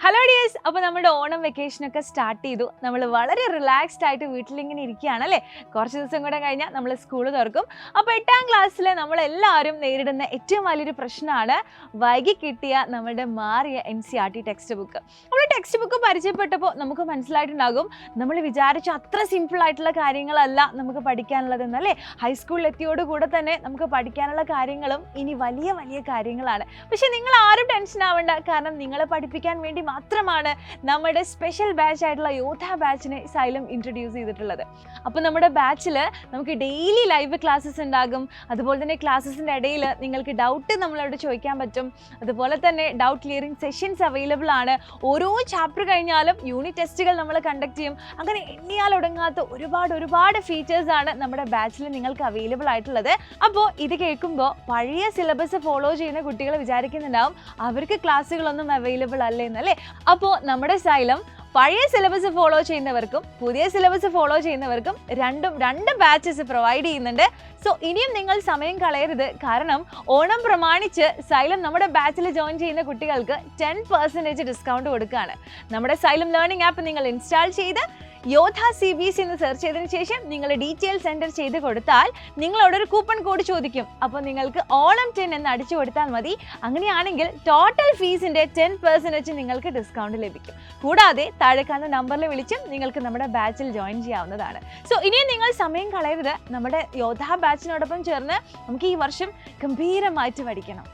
Hello dears, അപ്പോൾ നമ്മുടെ ഓണം വെക്കേഷനൊക്കെ സ്റ്റാർട്ട് ചെയ്തു. നമ്മൾ വളരെ റിലാക്സ്ഡ് ആയിട്ട് വീട്ടിലിങ്ങനെ ഇരിക്കുകയാണ് അല്ലേ. കുറച്ച് ദിവസം കൂടെ കഴിഞ്ഞാൽ നമ്മൾ സ്കൂൾ തുറക്കും. അപ്പോൾ 8ാം ക്ലാസ്സിൽ നമ്മളെല്ലാവരും നേരിടുന്ന ഏറ്റവും വലിയൊരു പ്രശ്നമാണ് വൈകി കിട്ടിയ നമ്മുടെ മാറിയ NCERT ടെക്സ്റ്റ് ബുക്ക്. നമ്മൾ ടെക്സ്റ്റ് ബുക്ക് പരിചയപ്പെട്ടപ്പോൾ നമുക്ക് മനസ്സിലായിട്ടുണ്ടാകും നമ്മൾ വിചാരിച്ച അത്ര സിമ്പിൾ ആയിട്ടുള്ള കാര്യങ്ങളല്ല നമുക്ക് പഠിക്കാനുള്ളതെന്നല്ലേ. ഹൈസ്കൂളിൽ എത്തിയോടുകൂടെ തന്നെ നമുക്ക് പഠിക്കാനുള്ള കാര്യങ്ങളും ഇനി വലിയ വലിയ കാര്യങ്ങളാണ്. പക്ഷെ നിങ്ങൾ ആരും ടെൻഷൻ ആവേണ്ട, കാരണം നിങ്ങളെ പഠിപ്പിക്കാൻ വേണ്ടി മാത്രമാണ് നമ്മുടെ സ്പെഷ്യൽ ബാച്ച് ആയിട്ടുള്ള യോധ ബാച്ചിനെ സൈലം ഇൻട്രൊഡ്യൂസ് ചെയ്തിട്ടുള്ളത്. അപ്പോൾ നമ്മുടെ ബാച്ചിൽ നമുക്ക് ഡെയിലി ലൈവ് ക്ലാസ്സസ് ഉണ്ടാകും. അതുപോലെ തന്നെ ക്ലാസ്സസിൻ്റെ ഇടയിൽ നിങ്ങൾക്ക് ഡൗട്ട് നമ്മളോട് ചോദിക്കാൻ പറ്റും. അതുപോലെ തന്നെ ഡൗട്ട് ക്ലിയറിംഗ് സെഷൻസ് അവൈലബിൾ ആണ്. ഓരോ ചാപ്റ്റർ കഴിഞ്ഞാലും യൂണിറ്റ് ടെസ്റ്റുകൾ നമ്മൾ കണ്ടക്ട് ചെയ്യും. അങ്ങനെ എണ്ണിയാൽ ഒടുങ്ങാത്ത ഒരുപാട് ഫീച്ചേഴ്സാണ് നമ്മുടെ ബാച്ചിൽ നിങ്ങൾക്ക് അവൈലബിൾ ആയിട്ടുള്ളത്. അപ്പോൾ ഇത് കേൾക്കുമ്പോൾ പഴയ സിലബസ് ഫോളോ ചെയ്യുന്ന കുട്ടികൾ വിചാരിക്കുന്നുണ്ടാവും അവർക്ക് ക്ലാസ്സുകളൊന്നും അവൈലബിൾ അല്ലേ എന്നല്ലേ. അപ്പോൾ നമ്മുടെ സൈലം പഴയ സിലബസ് ഫോളോ ചെയ്യുന്നവർക്കും പുതിയ സിലബസ് ഫോളോ ചെയ്യുന്നവർക്കും രണ്ട് ബാച്ചസ് പ്രൊവൈഡ് ചെയ്യുന്നുണ്ട്. സോ ഇനിയും നിങ്ങൾ സമയം കളയരുത്, കാരണം ഓണം പ്രമാണിച്ച് സൈലം നമ്മുടെ ബാച്ചിൽ ജോയിൻ ചെയ്യുന്ന കുട്ടികൾക്ക് 10% ഡിസ്കൗണ്ട് കൊടുക്കുകയാണ്. നമ്മുടെ സൈലം ലേണിംഗ് ആപ്പ് നിങ്ങൾ ഇൻസ്റ്റാൾ ചെയ്ത് യോധ CBSE എന്ന് സെർച്ച് ചെയ്തതിന് ശേഷം നിങ്ങൾ ഡീറ്റെയിൽസ് എൻ്റർ ചെയ്ത് കൊടുത്താൽ നിങ്ങളോട് ഒരു കൂപ്പൺ കോഡ് ചോദിക്കും. അപ്പോൾ നിങ്ങൾക്ക് ഓണം 10 എന്ന് അടിച്ചു കൊടുത്താൽ മതി. അങ്ങനെയാണെങ്കിൽ ടോട്ടൽ ഫീസിൻ്റെ 10% നിങ്ങൾക്ക് ഡിസ്കൗണ്ട് ലഭിക്കും. കൂടാതെ താഴെ കാണുന്ന നമ്പറിൽ വിളിച്ചും നിങ്ങൾക്ക് നമ്മുടെ ബാച്ചിൽ ജോയിൻ ചെയ്യാവുന്നതാണ്. സോ ഇനിയും നിങ്ങൾ സമയം കളയരുത്, നമ്മുടെ യോധ ബാച്ചിനോടൊപ്പം ചേർന്ന് നമുക്ക് ഈ വർഷം ഗംഭീരമായിട്ട് പഠിക്കണം.